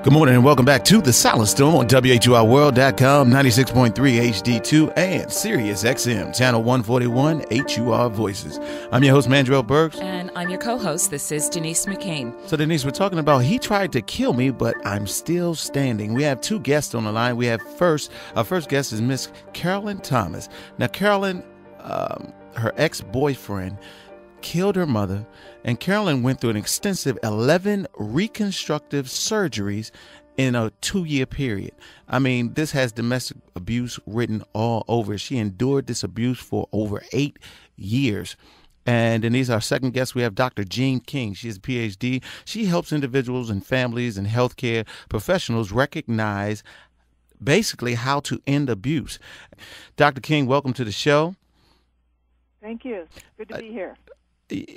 Good morning and welcome back to The Silent Storm on WHURworld.com, 96.3 HD2 and Sirius XM, channel 141, HUR Voices. I'm your host, Mandrell Burks. And I'm your co-host. This is Denise McCain. So, Denise, we're talking about He Tried to Kill Me, but I'm Still Standing. We have two guests on the line. We have our first guest is Miss Carolyn Thomas. Now, Carolyn, her ex-boyfriend killed her mother, and Carolyn went through an extensive 11 reconstructive surgeries in a 2-year period. I mean, this has domestic abuse written all over. She endured this abuse for over 8 years. And Denise, our second guest, we have Dr. Jean King. She has a PhD. She helps individuals and families and healthcare professionals recognize basically how to end abuse. Dr. King, welcome to the show. Thank you. Good to be here.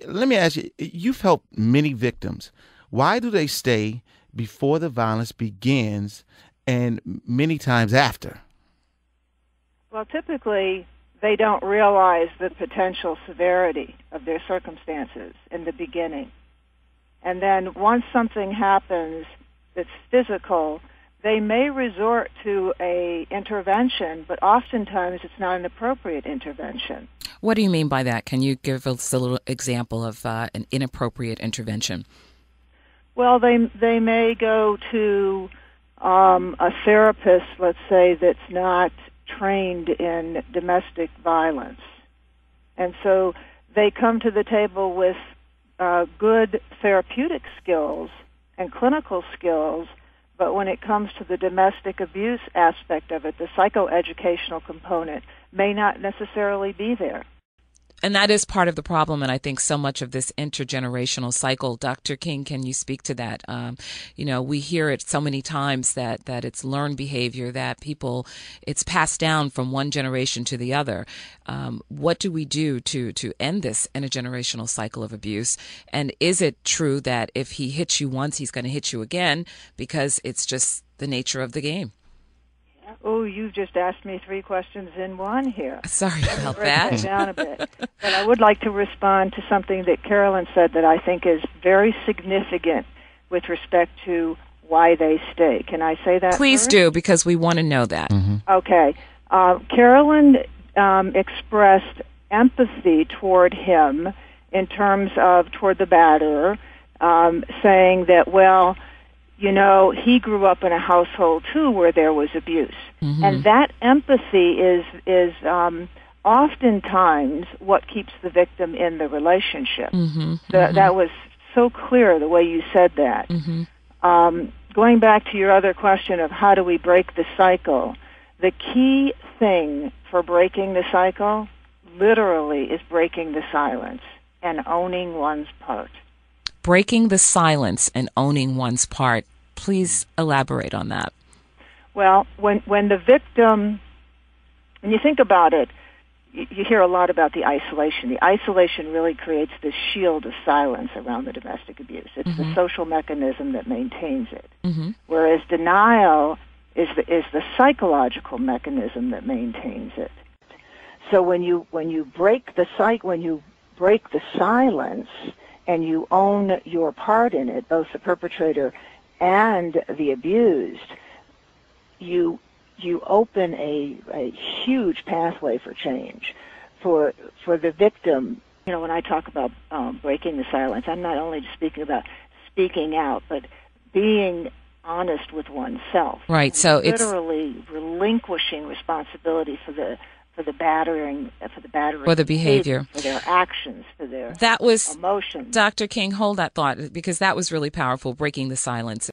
Let me ask you, you've helped many victims. Why do they stay before the violence begins and many times after? Well, typically, they don't realize the potential severity of their circumstances in the beginning. And then once something happens that's physical, they may resort to a intervention, but oftentimes it's not an appropriate intervention. What do you mean by that? Can you give us a little example of an inappropriate intervention? Well, they may go to a therapist, let's say, that's not trained in domestic violence. And so they come to the table with good therapeutic skills and clinical skills, but when it comes to the domestic abuse aspect of it, the psychoeducational component may not necessarily be there. And that is part of the problem, and I think so much of this intergenerational cycle. Dr. King, can you speak to that? We hear it so many times that it's learned behavior, that it's passed down from one generation to the other. What do we do to end this intergenerational cycle of abuse? And is it true that if he hits you once, he's going to hit you again because it's just the nature of the game? Oh, you've just asked me 3 questions in one here. Sorry about that. Break that down a bit. But I would like to respond to something that Carolyn said that I think is very significant with respect to why they stay. Can I say that Please first? do, because we want to know that. Mm-hmm. Okay. Carolyn expressed empathy toward him in terms of toward the batterer, saying that, well, he grew up in a household, too, where there was abuse. Mm-hmm. And that empathy is oftentimes what keeps the victim in the relationship. Mm-hmm. That was so clear, the way you said that. Mm-hmm. Going back to your other question of how do we break the cycle, the key thing for breaking the cycle literally is breaking the silence and owning one's part. Breaking the silence and owning one's part. Please elaborate on that. Well, when the victim, when you think about it, you hear a lot about the isolation. The isolation really creates this shield of silence around the domestic abuse. It's mm-hmm. the social mechanism that maintains it. Mm-hmm. Whereas denial is the psychological mechanism that maintains it. So when you break the silence and you own your part in it, both the perpetrator and the abused, you open a huge pathway for change for the victim. When I talk about breaking the silence, I'm not only speaking about speaking out, but being honest with oneself. Right. So it's literally relinquishing responsibility for the battering, for the behavior, for their actions, for their emotions. That was Dr. King, hold that thought, because that was really powerful, breaking the silence.